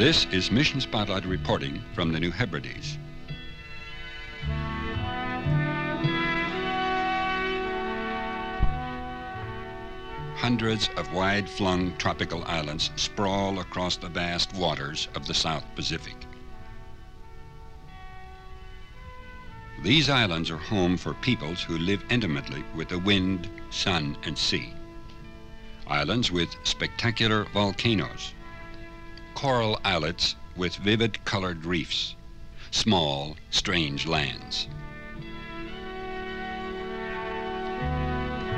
This is Mission Spotlight reporting from the New Hebrides. Hundreds of wide-flung tropical islands sprawl across the vast waters of the South Pacific. These islands are home for peoples who live intimately with the wind, sun, and sea. Islands with spectacular volcanoes, coral islets with vivid colored reefs, small, strange lands.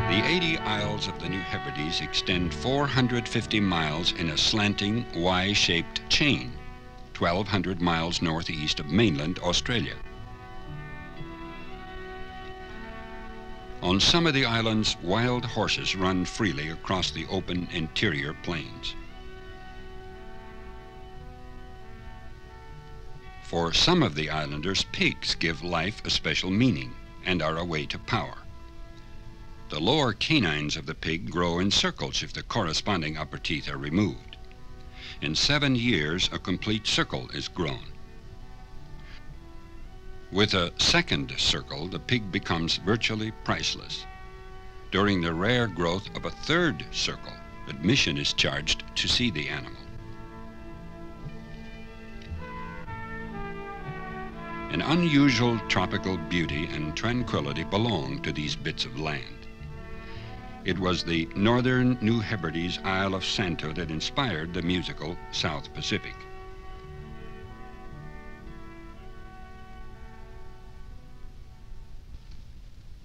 The 80 isles of the New Hebrides extend 450 miles in a slanting Y-shaped chain, 1,200 miles northeast of mainland Australia. On some of the islands, wild horses run freely across the open interior plains. For some of the islanders, pigs give life a special meaning and are a way to power. The lower canines of the pig grow in circles if the corresponding upper teeth are removed. In 7 years, a complete circle is grown. With a second circle, the pig becomes virtually priceless. During the rare growth of a third circle, admission is charged to see the animal. An unusual tropical beauty and tranquility belong to these bits of land. It was the northern New Hebrides Isle of Santo that inspired the musical South Pacific.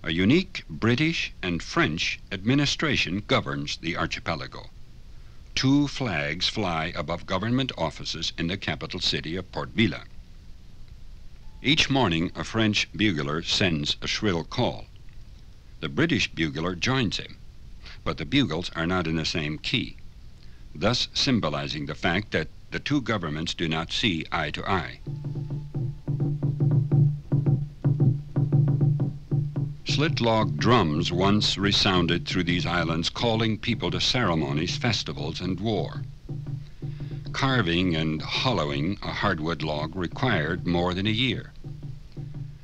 A unique British and French administration governs the archipelago. 2 flags fly above government offices in the capital city of Port Vila. Each morning, a French bugler sends a shrill call. The British bugler joins him, but the bugles are not in the same key, thus symbolizing the fact that the 2 governments do not see eye to eye. Slit-log drums once resounded through these islands, calling people to ceremonies, festivals, and war. Carving and hollowing a hardwood log required more than a year.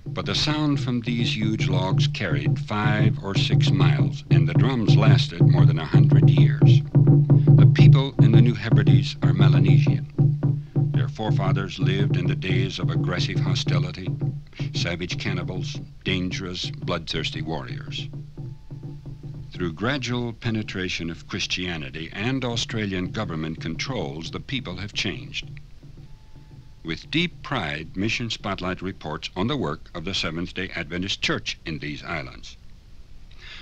But the sound from these huge logs carried 5 or 6 miles, and the drums lasted more than 100 years. The people in the New Hebrides are Melanesian. Their forefathers lived in the days of aggressive hostility, savage cannibals, dangerous, bloodthirsty warriors. Through gradual penetration of Christianity and Australian government controls, the people have changed. With deep pride, Mission Spotlight reports on the work of the Seventh-day Adventist Church in these islands.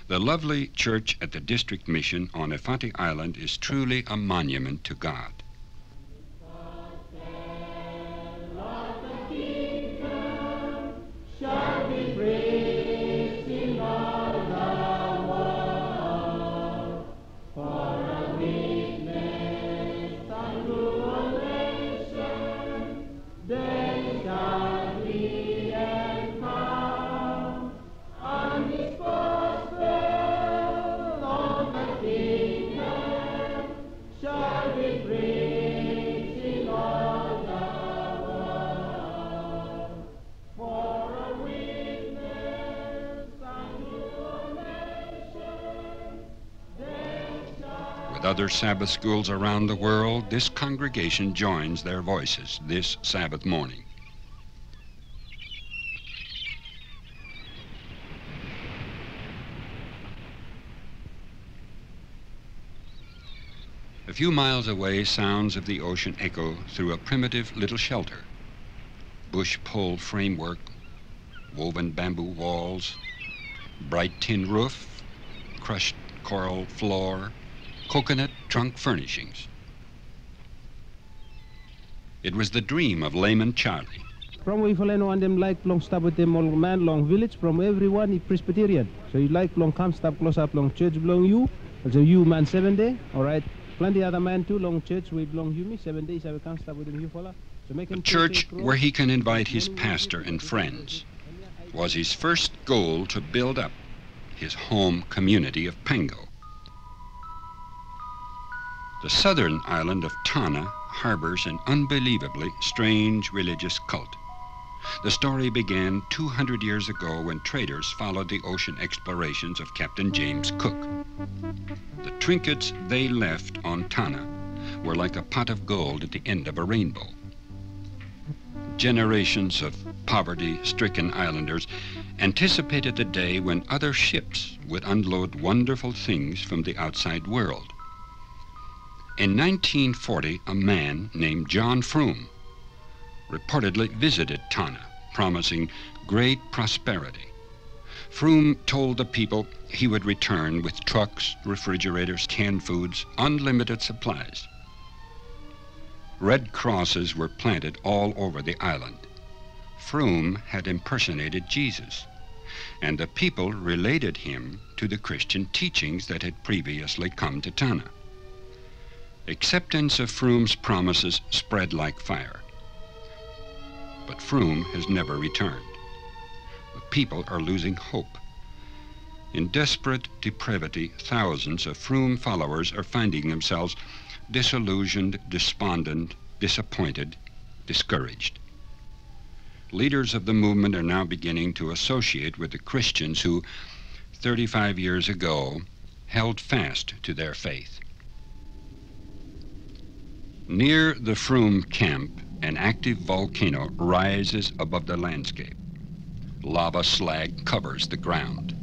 The lovely church at the district mission on Efate Island is truly a monument to God. With other Sabbath schools around the world, this congregation joins their voices this Sabbath morning. A few miles away, sounds of the ocean echo through a primitive little shelter. Bush pole framework, woven bamboo walls, bright tin roof, crushed coral floor, coconut trunk furnishings. It was the dream of layman Charlie. From Wifaleno and them like long stop with them all man long village from everyone is Presbyterian. So you like long come stop close up long church belong you. Also you man 7 day, all right. Plenty other man too long church we belong you me 7 days I will come stop with them you follow. So make a church where he can invite his pastor and friends was his first goal to build up his home community of Pango. The southern island of Tanna harbors an unbelievably strange religious cult. The story began 200 years ago when traders followed the ocean explorations of Captain James Cook. The trinkets they left on Tanna were like a pot of gold at the end of a rainbow. Generations of poverty-stricken islanders anticipated the day when other ships would unload wonderful things from the outside world. In 1940, a man named John Froome reportedly visited Tanna, promising great prosperity. Froome told the people he would return with trucks, refrigerators, canned foods, unlimited supplies. Red crosses were planted all over the island. Froome had impersonated Jesus, and the people related him to the Christian teachings that had previously come to Tanna. Acceptance of Froome's promises spread like fire. But Froome has never returned. The people are losing hope. In desperate depravity, thousands of Froome followers are finding themselves disillusioned, despondent, disappointed, discouraged. Leaders of the movement are now beginning to associate with the Christians who, 35 years ago, held fast to their faith. Near the Froome camp, an active volcano rises above the landscape. Lava slag covers the ground.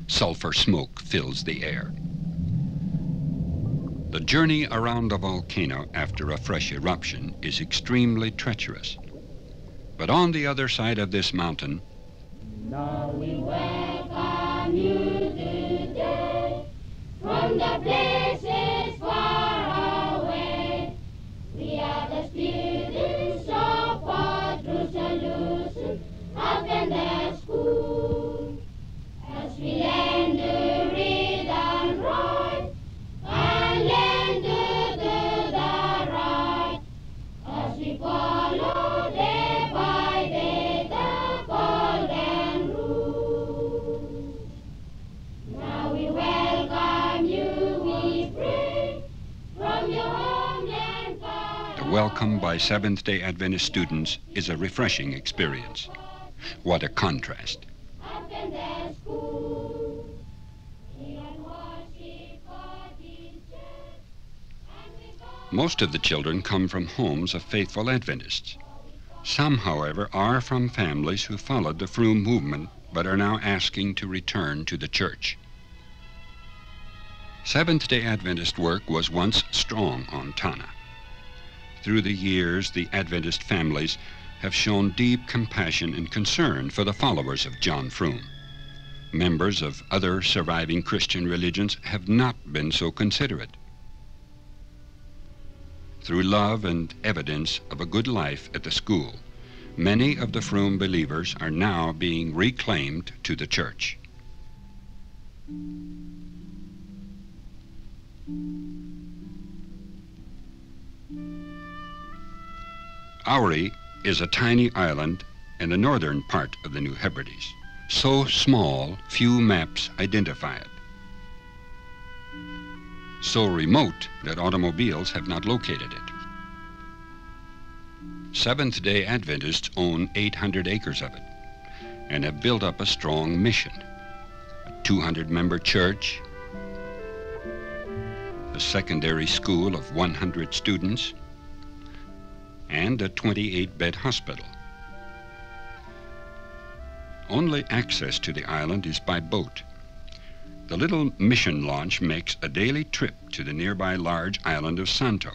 Sulfur smoke fills the air. The journey around a volcano after a fresh eruption is extremely treacherous. But on the other side of this mountain, now we welcome you today from the places far away. We are the students of Padre Solution up in their school. As we learn to read and write, and learn to do the right, as we follow day by day the golden rules. Now we welcome you, we pray, from your homeland far. the welcome by Seventh-day Adventist students is a refreshing experience. What a contrast. Up in their school. We are worship God in church, and we go. Most of the children come from homes of faithful Adventists. Some, however, are from families who followed the Froome movement but are now asking to return to the church. Seventh-day Adventist work was once strong on Tanna. Through the years, the Adventist families have shown deep compassion and concern for the followers of John Froome. Members of other surviving Christian religions have not been so considerate. Through love and evidence of a good life at the school, many of the Froome believers are now being reclaimed to the church. Auri is a tiny island in the northern part of the New Hebrides, so small few maps identify it, so remote that automobiles have not located it. Seventh-day Adventists own 800 acres of it and have built up a strong mission, a 200-member church, a secondary school of 100 students, and a 28-bed hospital. Only access to the island is by boat. The little mission launch makes a daily trip to the nearby large island of Santo.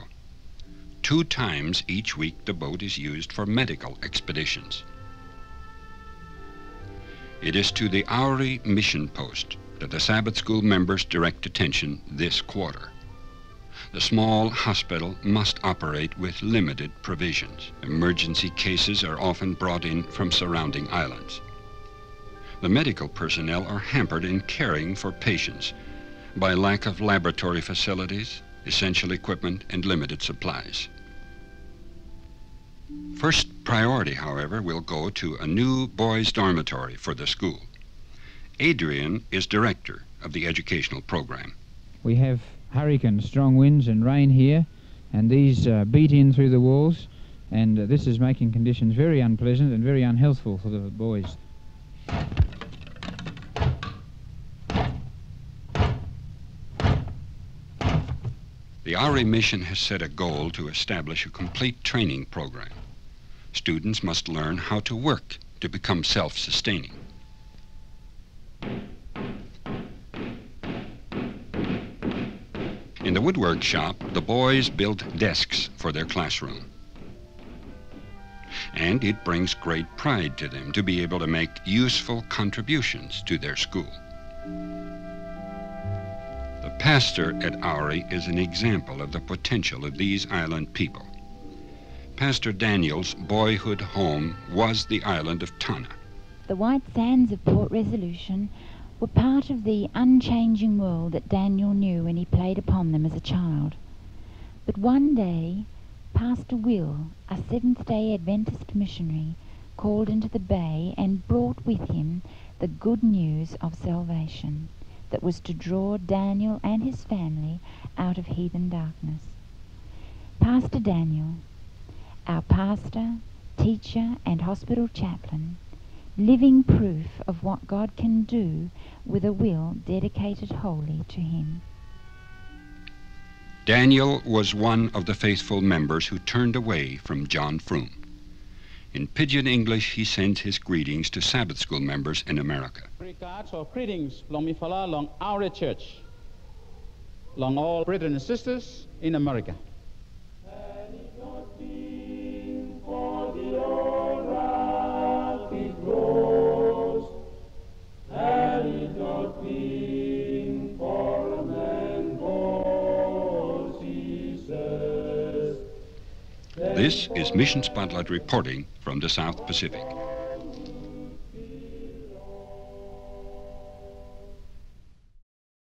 2 times each week the boat is used for medical expeditions. It is to the Auri mission post that the Sabbath school members direct attention this quarter. The small hospital must operate with limited provisions. Emergency cases are often brought in from surrounding islands. The medical personnel are hampered in caring for patients by lack of laboratory facilities, essential equipment, and limited supplies. First priority, however, will go to a new boys' dormitory for the school. Adrian is director of the educational program. We have hurricane, strong winds and rain here, and these beat in through the walls, and this is making conditions very unpleasant and very unhealthful for the boys. The Auri mission has set a goal to establish a complete training program. Students must learn how to work to become self-sustaining. In the woodwork shop, the boys built desks for their classroom. And it brings great pride to them to be able to make useful contributions to their school. The pastor at Auri is an example of the potential of these island people. Pastor Daniel's boyhood home was the island of Tanna. The white sands of Port Resolution were part of the unchanging world that Daniel knew when he played upon them as a child. But one day, Pastor Will, a Seventh-day Adventist missionary, called into the bay and brought with him the good news of salvation that was to draw Daniel and his family out of heathen darkness. Pastor Daniel, our pastor, teacher, and hospital chaplain, living proof of what God can do with a will dedicated wholly to him. Daniel was one of the faithful members who turned away from John Froome. In Pidgin English, he sent his greetings to Sabbath school members in America. Regards or greetings from me fella long our church, long all brethren and sisters in America. This is Mission Spotlight reporting from the South Pacific.